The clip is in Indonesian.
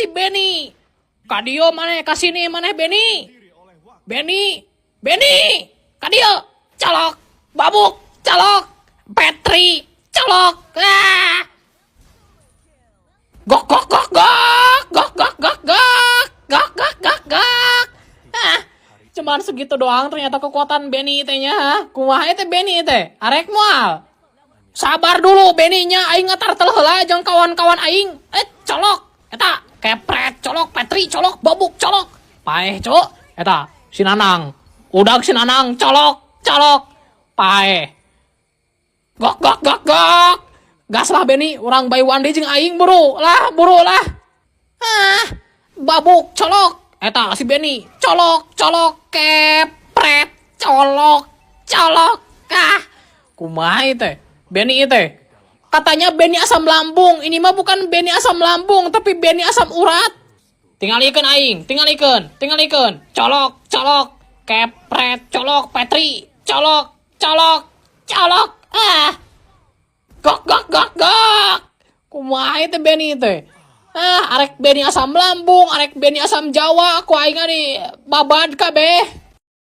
si Benny. Kadio mana kasini mana Benny. Benny. Kadio colok. Babuk colok. Petri colok. Gok. Cuman segitu doang ternyata kekuatan Benny teh-nya. Kumaha teh Benny teh? Arek moal. Sabar dulu Benny-nya aing ngetartel heula jeung kawan-kawan aing. Colok eta kepret colok Petri colok babuk colok. Paeh cok eta si Nanang. Udag si Nanang colok. Paeh. Gok. Gas lah Benny, orang buy one day jeung aing buru lah. Babuk colok. Eta si Benny colok kepret colok. Kumaha teh Benny teh? Katanya Benny asam lambung. Ini mah bukan Benny asam lambung tapi Benny asam urat. Tingalikeun aing, tingalikeun. Colok kepret colok Petri colok. Gok. Kumaha teh Benny teh? Arek Benny asam lambung, arek Benny asam Jawa, aku aing di babad kabeh.